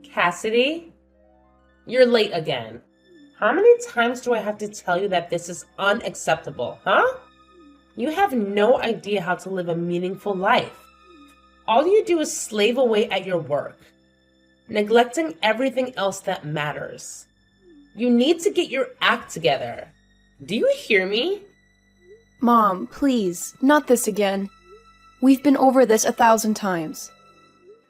Cassidy, you're late again. How many times do I have to tell you that this is unacceptable, huh? You have no idea how to live a meaningful life. All you do is slave away at your work, neglecting everything else that matters. You need to get your act together. Do you hear me? Mom, please, not this again. We've been over this 1,000 times.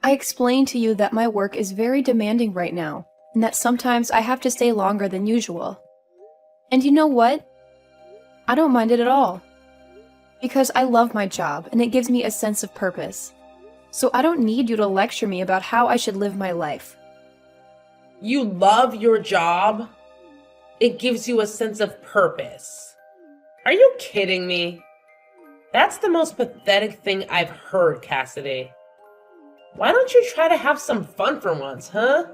I explained to you that my work is very demanding right now, and that sometimes I have to stay longer than usual. And you know what? I don't mind it at all. Because I love my job, and it gives me a sense of purpose. So I don't need you to lecture me about how I should live my life. You love your job? It gives you a sense of purpose. Are you kidding me? That's the most pathetic thing I've heard, Cassidy. Why don't you try to have some fun for once, huh?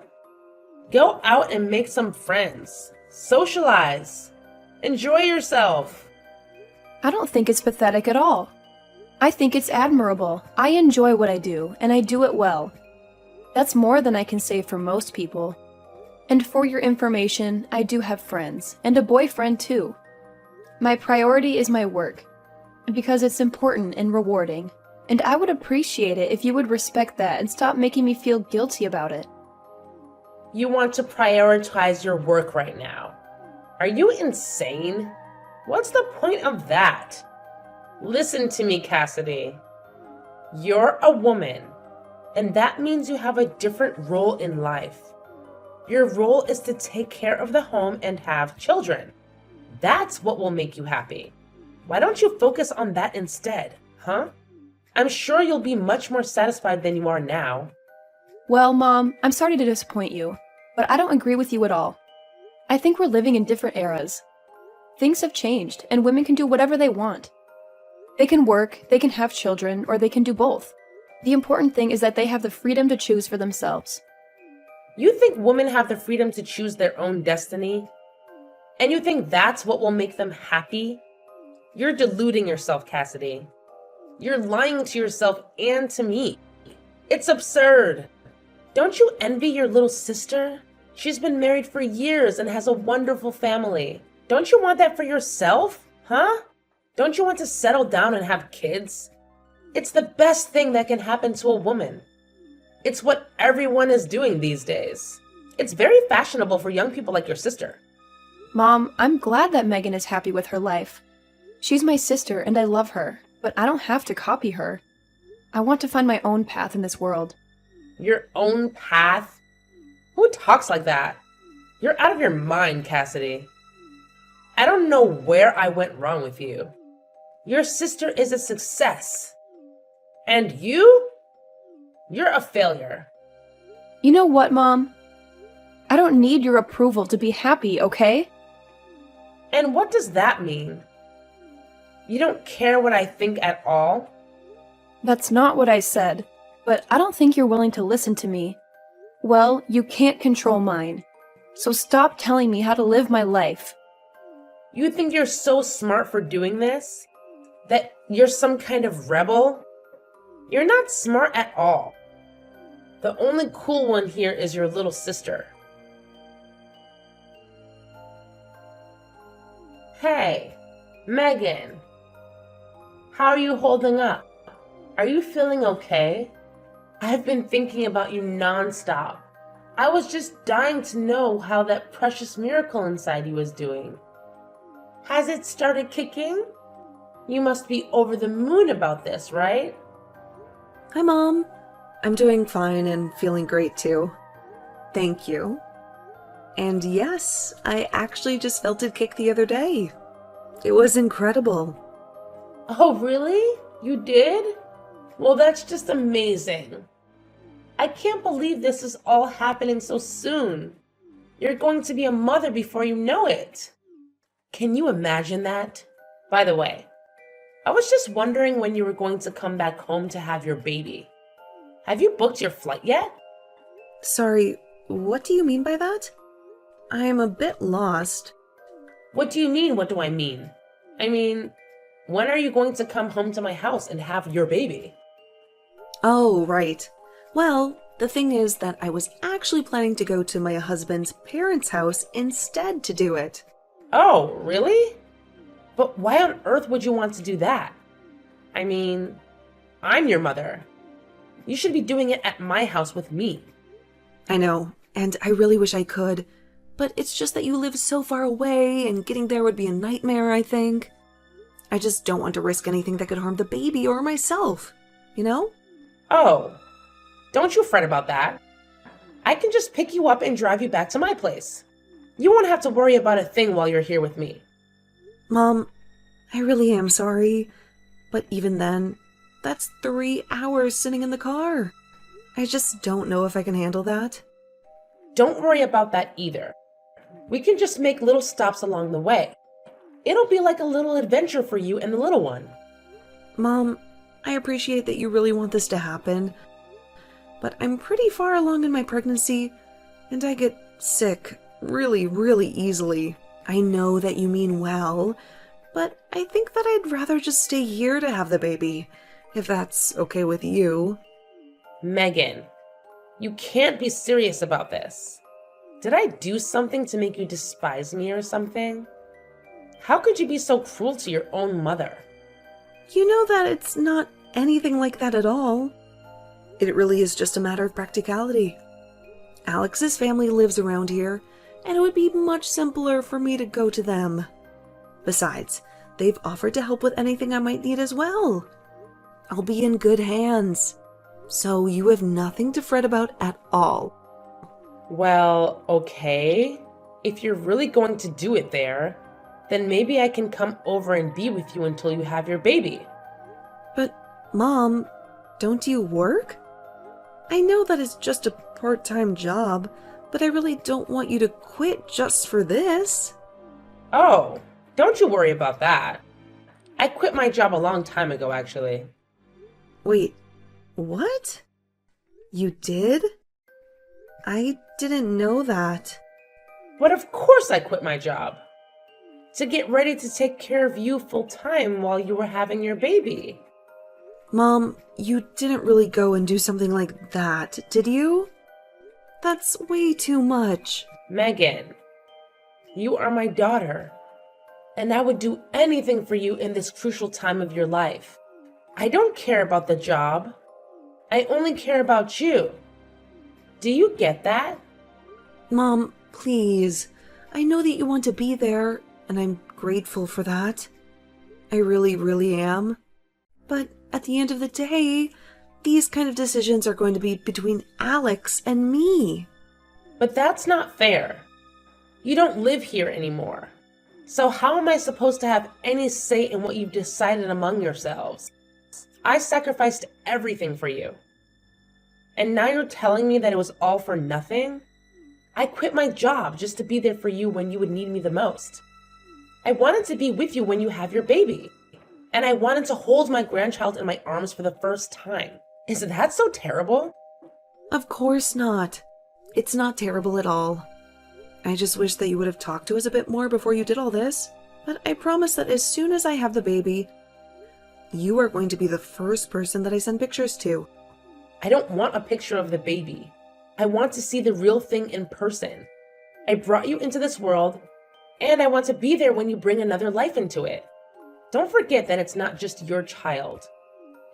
Go out and make some friends. Socialize. Enjoy yourself. I don't think it's pathetic at all. I think it's admirable. I enjoy what I do, and I do it well. That's more than I can say for most people. And for your information, I do have friends, and a boyfriend too. My priority is my work, because it's important and rewarding, and I would appreciate it if you would respect that and stop making me feel guilty about it. You want to prioritize your work right now. Are you insane? What's the point of that? Listen to me, Cassidy. You're a woman, and that means you have a different role in life. Your role is to take care of the home and have children. That's what will make you happy. Why don't you focus on that instead, huh? I'm sure you'll be much more satisfied than you are now. Well, Mom, I'm sorry to disappoint you, but I don't agree with you at all. I think we're living in different eras. Things have changed, and women can do whatever they want. They can work, they can have children, or they can do both. The important thing is that they have the freedom to choose for themselves. You think women have the freedom to choose their own destiny? And you think that's what will make them happy? You're deluding yourself, Cassidy. You're lying to yourself and to me. It's absurd. Don't you envy your little sister? She's been married for years and has a wonderful family. Don't you want that for yourself? Huh? Don't you want to settle down and have kids? It's the best thing that can happen to a woman. It's what everyone is doing these days. It's very fashionable for young people like your sister. Mom, I'm glad that Megan is happy with her life. She's my sister and I love her, but I don't have to copy her. I want to find my own path in this world. Your own path? Who talks like that? You're out of your mind, Cassidy. I don't know where I went wrong with you. Your sister is a success. And you're a failure. You know what, Mom? I don't need your approval to be happy, okay? And what does that mean? You don't care what I think at all? That's not what I said, but I don't think you're willing to listen to me. Well, you can't control mine. So stop telling me how to live my life. You think you're so smart for doing this? That you're some kind of rebel? You're not smart at all. The only cool one here is your little sister. Hey, Megan. How are you holding up? Are you feeling okay? I've been thinking about you nonstop. I was just dying to know how that precious miracle inside you is doing. Has it started kicking? You must be over the moon about this, right? Hi, Mom. I'm doing fine and feeling great too. Thank you. And yes, I actually just felt it kick the other day. It was incredible. Oh, really? You did? Well, that's just amazing. I can't believe this is all happening so soon. You're going to be a mother before you know it. Can you imagine that? By the way, I was just wondering when you were going to come back home to have your baby. Have you booked your flight yet? Sorry, what do you mean by that? I'm a bit lost. What do you mean, what do I mean? I mean, when are you going to come home to my house and have your baby? Oh, right. Well, The thing is that I was actually planning to go to my husband's parents' house instead to do it. Oh, really? But why on earth would you want to do that? I mean, I'm your mother. You should be doing it at my house with me. I know, and I really wish I could, but it's just that you live so far away and getting there would be a nightmare, I think. I just don't want to risk anything that could harm the baby or myself, you know? Oh, don't you fret about that. I can just pick you up and drive you back to my place. You won't have to worry about a thing while you're here with me. Mom, I really am sorry, but even then, that's 3 hours sitting in the car. I just don't know if I can handle that. Don't worry about that either. We can just make little stops along the way. It'll be like a little adventure for you and the little one. Mom, I appreciate that you really want this to happen, but I'm pretty far along in my pregnancy, and I get sick really, really easily. I know that you mean well, but I think that I'd rather just stay here to have the baby, if that's okay with you. Megan, you can't be serious about this. Did I do something to make you despise me or something? How could you be so cruel to your own mother? You know that it's not anything like that at all. It really is just a matter of practicality. Alex's family lives around here, and it would be much simpler for me to go to them. Besides, they've offered to help with anything I might need as well. I'll be in good hands, so you have nothing to fret about at all. Well, okay. If you're really going to do it there, then maybe I can come over and be with you until you have your baby. But, Mom, don't you work? I know that it's just a part-time job, but I really don't want you to quit just for this. Oh, don't you worry about that. I quit my job a long time ago, actually. Wait, what? You did? I didn't know that. But of course I quit my job. To get ready to take care of you full time while you were having your baby. Mom, you didn't really go and do something like that, did you? That's way too much. Megan, you are my daughter, and I would do anything for you in this crucial time of your life. I don't care about the job. I only care about you. Do you get that? Mom, please. I know that you want to be there, and I'm grateful for that. I really, really am. But at the end of the day, these kind of decisions are going to be between Alex and me. But that's not fair. You don't live here anymore. So how am I supposed to have any say in what you've decided among yourselves? I sacrificed everything for you. And now you're telling me that it was all for nothing? I quit my job just to be there for you when you would need me the most. I wanted to be with you when you have your baby. And I wanted to hold my grandchild in my arms for the first time. Is that so terrible? Of course not. It's not terrible at all. I just wish that you would have talked to us a bit more before you did all this. But I promise that as soon as I have the baby, you are going to be the first person that I send pictures to. I don't want a picture of the baby. I want to see the real thing in person. I brought you into this world, and I want to be there when you bring another life into it. Don't forget that it's not just your child.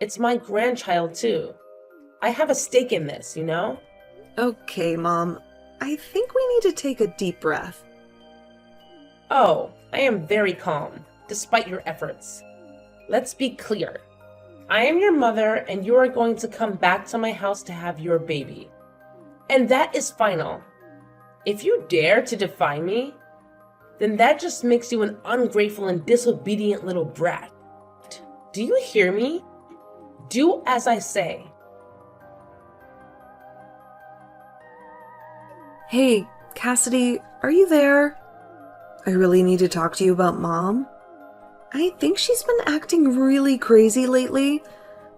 It's my grandchild, too. I have a stake in this, you know? Okay, Mom. I think we need to take a deep breath. Oh, I am very calm, despite your efforts. Let's be clear. I am your mother, and you are going to come back to my house to have your baby. And that is final. If you dare to defy me, then that just makes you an ungrateful and disobedient little brat. Do you hear me? Do as I say. Hey, Cassidy, are you there? I really need to talk to you about Mom. I think she's been acting really crazy lately,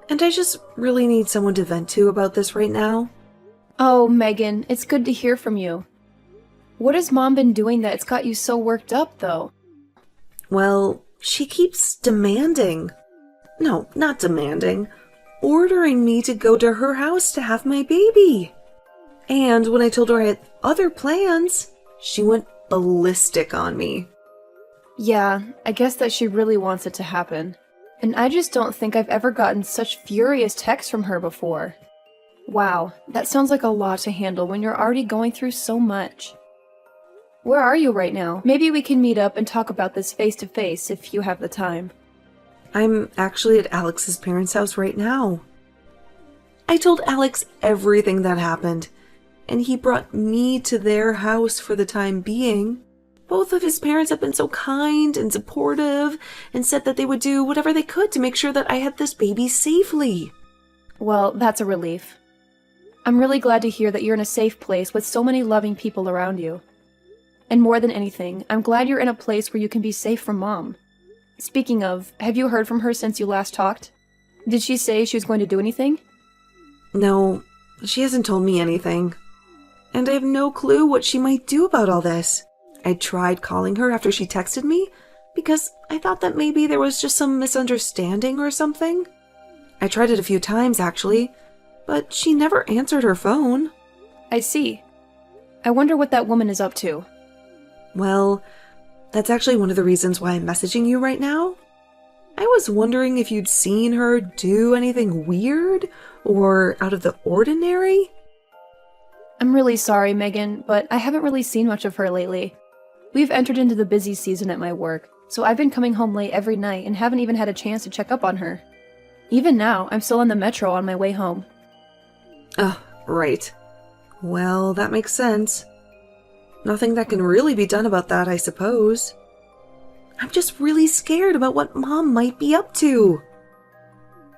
and I just really need someone to vent to about this right now. Oh, Megan, it's good to hear from you. What has Mom been doing that it's got you so worked up, though? Well, she keeps demanding. No, not demanding. Ordering me to go to her house to have my baby. And when I told her I had other plans, she went ballistic on me. Yeah, I guess that she really wants it to happen. And I just don't think I've ever gotten such furious texts from her before. Wow, that sounds like a lot to handle when you're already going through so much. Where are you right now? Maybe we can meet up and talk about this face to face if you have the time. I'm actually at Alex's parents' house right now. I told Alex everything that happened, and he brought me to their house for the time being. Both of his parents have been so kind and supportive and said that they would do whatever they could to make sure that I had this baby safely. Well, that's a relief. I'm really glad to hear that you're in a safe place with so many loving people around you. And more than anything, I'm glad you're in a place where you can be safe from Mom. Speaking of, have you heard from her since you last talked? Did she say she was going to do anything? No, she hasn't told me anything. And I have no clue what she might do about all this. I tried calling her after she texted me because I thought that maybe there was just some misunderstanding or something. I tried it a few times, actually, but she never answered her phone. I see. I wonder what that woman is up to. Well, that's actually one of the reasons why I'm messaging you right now. I was wondering if you'd seen her do anything weird or out of the ordinary. I'm really sorry, Megan, but I haven't really seen much of her lately. We've entered into the busy season at my work, so I've been coming home late every night and haven't even had a chance to check up on her. Even now, I'm still on the metro on my way home. Oh, right. Well, that makes sense. Nothing that can really be done about that, I suppose. I'm just really scared about what Mom might be up to.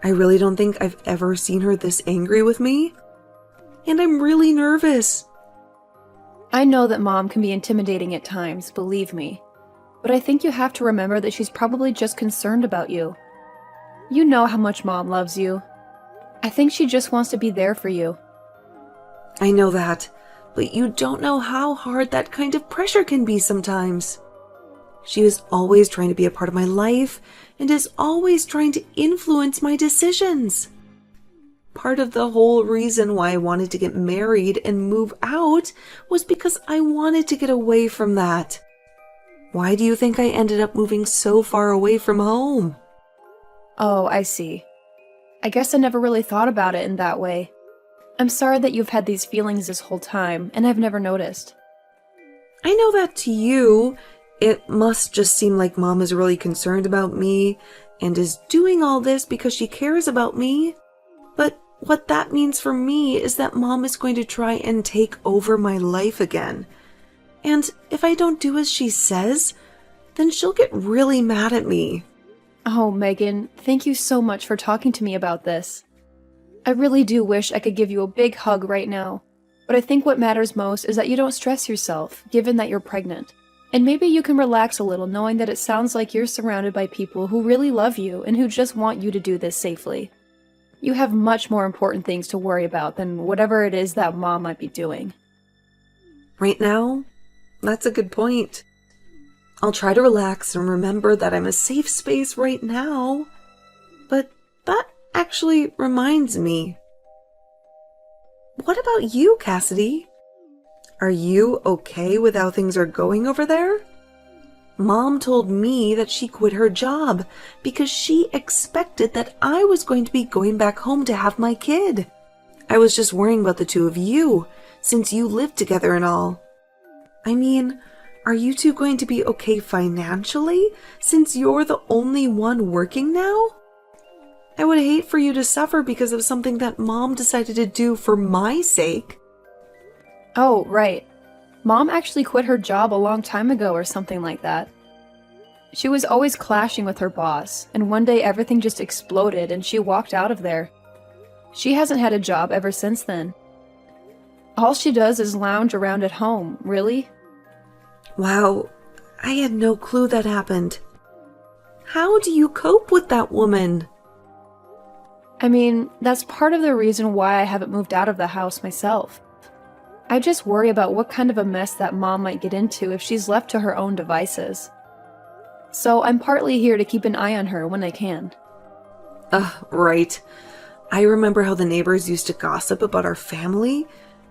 I really don't think I've ever seen her this angry with me. And I'm really nervous. I know that Mom can be intimidating at times, believe me. But I think you have to remember that she's probably just concerned about you. You know how much Mom loves you. I think she just wants to be there for you. I know that, but you don't know how hard that kind of pressure can be sometimes. She is always trying to be a part of my life and is always trying to influence my decisions. Part of the whole reason why I wanted to get married and move out was because I wanted to get away from that. Why do you think I ended up moving so far away from home? Oh, I see. I guess I never really thought about it in that way. I'm sorry that you've had these feelings this whole time, and I've never noticed. I know that to you, it must just seem like Mom is really concerned about me and is doing all this because she cares about me. But what that means for me is that Mom is going to try and take over my life again. And if I don't do as she says, then she'll get really mad at me. Oh, Megan, thank you so much for talking to me about this. I really do wish I could give you a big hug right now, but I think what matters most is that you don't stress yourself, given that you're pregnant. And maybe you can relax a little knowing that it sounds like you're surrounded by people who really love you and who just want you to do this safely. You have much more important things to worry about than whatever it is that Mom might be doing. Right now, that's a good point. I'll try to relax and remember that I'm a safe space right now. But that actually reminds me. What about you, Cassidy? Are you okay with how things are going over there? Mom told me that she quit her job because she expected that I was going to be going back home to have my kid. I was just worrying about the two of you, since you live together and all. I mean, are you two going to be okay financially, since you're the only one working now? I would hate for you to suffer because of something that Mom decided to do for my sake. Oh, right. Mom actually quit her job a long time ago or something like that. She was always clashing with her boss, and one day everything just exploded and she walked out of there. She hasn't had a job ever since then. All she does is lounge around at home, really? Wow, I had no clue that happened. How do you cope with that woman? I mean, that's part of the reason why I haven't moved out of the house myself. I just worry about what kind of a mess that Mom might get into if she's left to her own devices. So I'm partly here to keep an eye on her when I can. Right. I remember how the neighbors used to gossip about our family,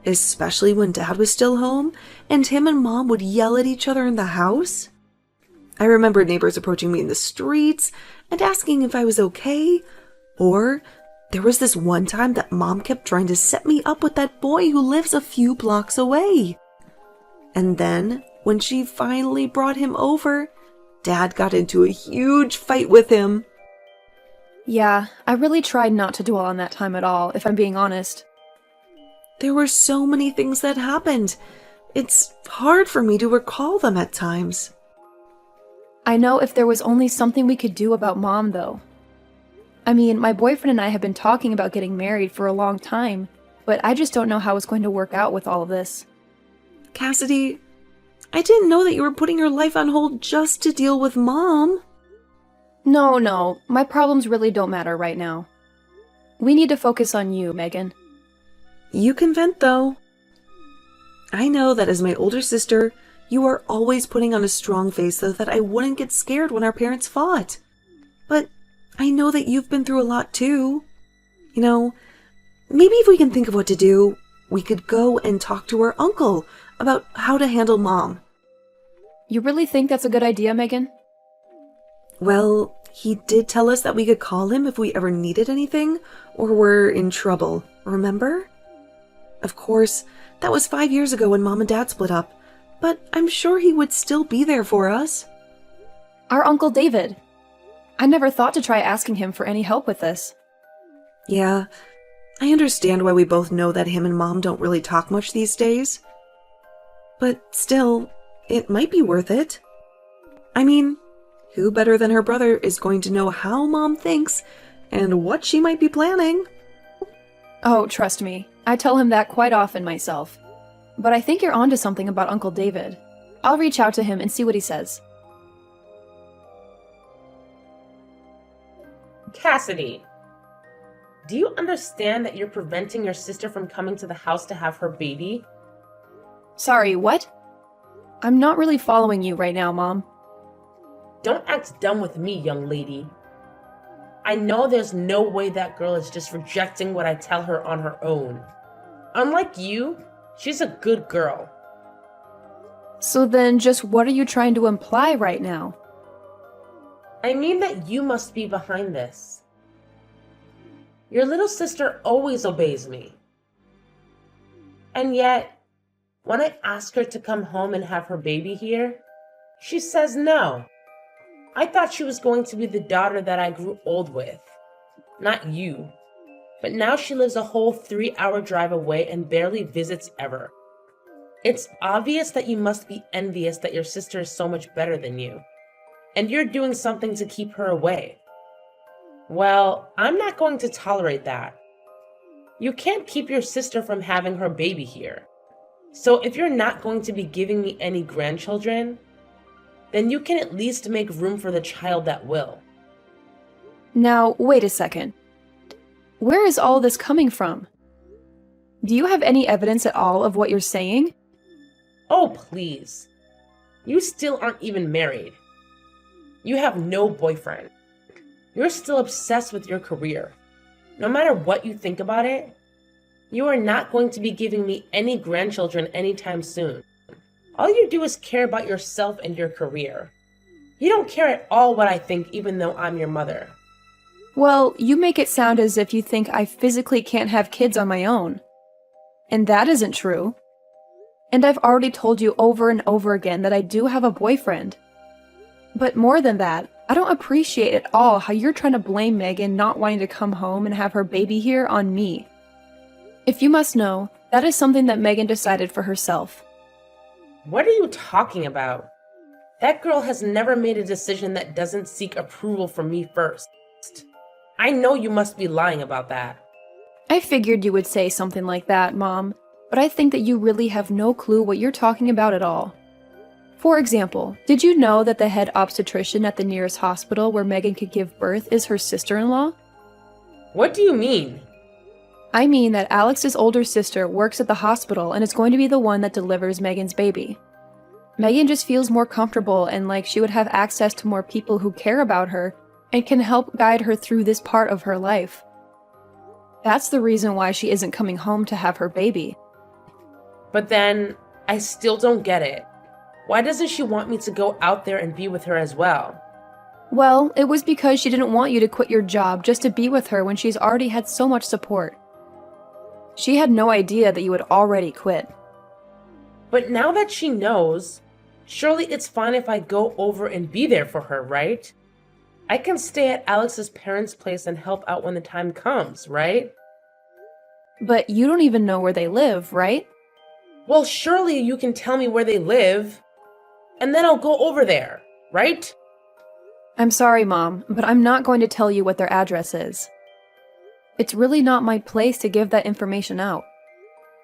especially when Dad was still home and him and Mom would yell at each other in the house. I remember neighbors approaching me in the streets and asking if I was okay. Or there was this one time that Mom kept trying to set me up with that boy who lives a few blocks away. And then, when she finally brought him over, Dad got into a huge fight with him. Yeah, I really tried not to dwell on that time at all, if I'm being honest. There were so many things that happened. It's hard for me to recall them at times. I know if there was only something we could do about Mom, though. I mean, my boyfriend and I have been talking about getting married for a long time, but I just don't know how it's going to work out with all of this. Cassidy, I didn't know that you were putting your life on hold just to deal with Mom. No, my problems really don't matter right now. We need to focus on you, Megan. You can vent, though. I know that as my older sister, you are always putting on a strong face so that I wouldn't get scared when our parents fought. But I know that you've been through a lot, too. You know, maybe if we can think of what to do, we could go and talk to our uncle about how to handle Mom. You really think that's a good idea, Megan? Well, he did tell us that we could call him if we ever needed anything or were in trouble, remember? Of course, that was 5 years ago when Mom and Dad split up, but I'm sure he would still be there for us. Our Uncle David. I never thought to try asking him for any help with this. Yeah, I understand why we both know that him and Mom don't really talk much these days. But still, it might be worth it. I mean, who better than her brother is going to know how Mom thinks and what she might be planning? Oh, trust me, I tell him that quite often myself. But I think you're onto something about Uncle David. I'll reach out to him and see what he says. Cassidy, do you understand that you're preventing your sister from coming to the house to have her baby? Sorry, what? I'm not really following you right now, Mom. Don't act dumb with me, young lady. I know there's no way that girl is just rejecting what I tell her on her own. Unlike you, she's a good girl. So then just what are you trying to imply right now? I mean that you must be behind this. Your little sister always obeys me. And yet, when I ask her to come home and have her baby here, she says no. I thought she was going to be the daughter that I grew old with, not you. But now she lives a whole 3-hour drive away and barely visits ever. It's obvious that you must be envious that your sister is so much better than you, and you're doing something to keep her away. Well, I'm not going to tolerate that. You can't keep your sister from having her baby here. So if you're not going to be giving me any grandchildren, then you can at least make room for the child that will. Now, wait a second. Where is all this coming from? Do you have any evidence at all of what you're saying? Oh, please. You still aren't even married. You have no boyfriend. You're still obsessed with your career. No matter what you think about it, you are not going to be giving me any grandchildren anytime soon. All you do is care about yourself and your career. You don't care at all what I think, even though I'm your mother. Well, you make it sound as if you think I physically can't have kids on my own. And that isn't true. And I've already told you over and over again that I do have a boyfriend. But more than that, I don't appreciate at all how you're trying to blame Megan not wanting to come home and have her baby here on me. If you must know, that is something that Megan decided for herself. What are you talking about? That girl has never made a decision that doesn't seek approval from me first. I know you must be lying about that. I figured you would say something like that, Mom, but I think that you really have no clue what you're talking about at all. For example, did you know that the head obstetrician at the nearest hospital where Megan could give birth is her sister-in-law? What do you mean? I mean that Alex's older sister works at the hospital and is going to be the one that delivers Megan's baby. Megan just feels more comfortable and like she would have access to more people who care about her and can help guide her through this part of her life. That's the reason why she isn't coming home to have her baby. But then, I still don't get it. Why doesn't she want me to go out there and be with her as well? Well, it was because she didn't want you to quit your job just to be with her when she's already had so much support. She had no idea that you had already quit. But now that she knows, surely it's fine if I go over and be there for her, right? I can stay at Alex's parents' place and help out when the time comes, right? But you don't even know where they live, right? Well, surely you can tell me where they live, and then I'll go over there, right? I'm sorry, Mom, but I'm not going to tell you what their address is. It's really not my place to give that information out.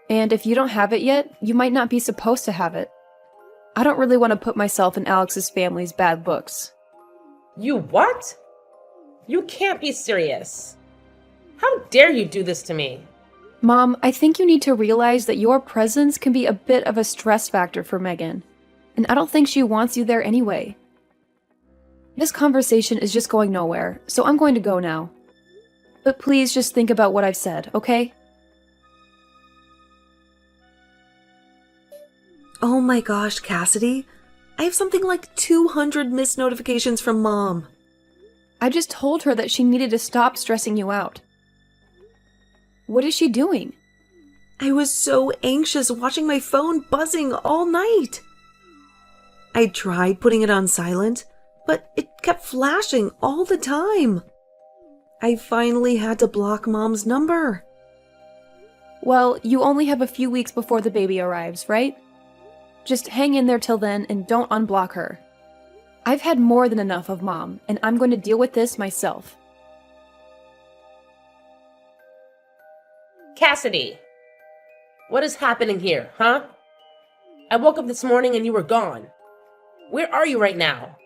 And if you don't have it yet, you might not be supposed to have it. I don't really want to put myself in Alex's family's bad books. You what? You can't be serious. How dare you do this to me? Mom, I think you need to realize that your presence can be a bit of a stress factor for Megan, and I don't think she wants you there anyway. This conversation is just going nowhere, so I'm going to go now. But please just think about what I've said, okay? Oh my gosh, Cassidy. I have something like 200 missed notifications from Mom. I just told her that she needed to stop stressing you out. What is she doing? I was so anxious watching my phone buzzing all night. I tried putting it on silent, but it kept flashing all the time. I finally had to block Mom's number. Well, you only have a few weeks before the baby arrives, right? Just hang in there till then and don't unblock her. I've had more than enough of Mom, and I'm going to deal with this myself. Cassidy, what is happening here, huh? I woke up this morning and you were gone. Where are you right now?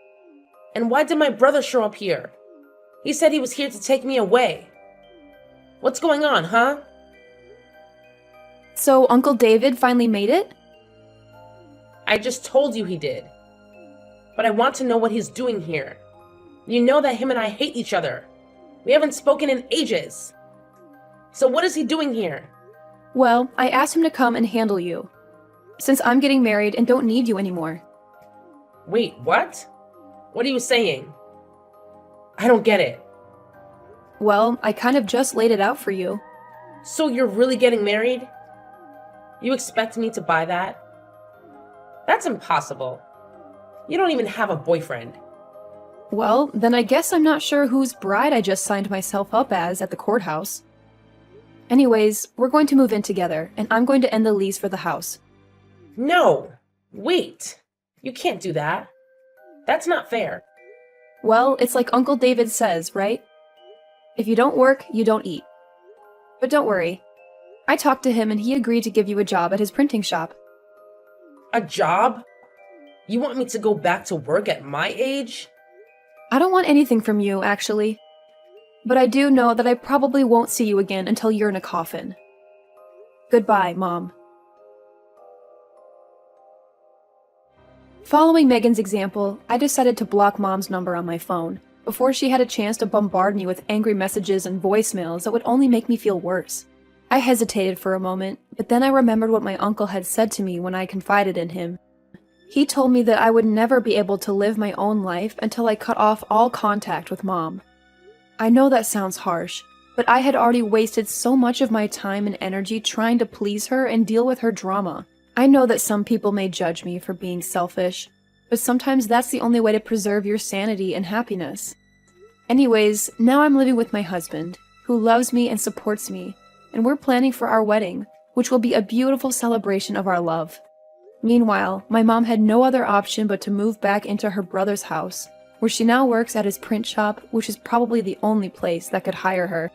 And why did my brother show up here? He said he was here to take me away. What's going on, huh? So Uncle David finally made it? I just told you he did. But I want to know what he's doing here. You know that him and I hate each other. We haven't spoken in ages. So what is he doing here? Well, I asked him to come and handle you, since I'm getting married and don't need you anymore. Wait, what? What are you saying? I don't get it. Well, I kind of just laid it out for you. So you're really getting married? You expect me to buy that? That's impossible. You don't even have a boyfriend. Well, then I guess I'm not sure whose bride I just signed myself up as at the courthouse. Anyways, we're going to move in together, and I'm going to end the lease for the house. No! Wait! You can't do that. That's not fair. Well, it's like Uncle David says, right? If you don't work, you don't eat. But don't worry. I talked to him and he agreed to give you a job at his printing shop. A job? You want me to go back to work at my age? I don't want anything from you, actually. But I do know that I probably won't see you again until you're in a coffin. Goodbye, Mom. Following Megan's example, I decided to block Mom's number on my phone, before she had a chance to bombard me with angry messages and voicemails that would only make me feel worse. I hesitated for a moment, but then I remembered what my uncle had said to me when I confided in him. He told me that I would never be able to live my own life until I cut off all contact with Mom. I know that sounds harsh, but I had already wasted so much of my time and energy trying to please her and deal with her drama. I know that some people may judge me for being selfish, but sometimes that's the only way to preserve your sanity and happiness. Anyways, now I'm living with my husband, who loves me and supports me, and we're planning for our wedding, which will be a beautiful celebration of our love. Meanwhile, my mom had no other option but to move back into her brother's house, where she now works at his print shop, which is probably the only place that could hire her.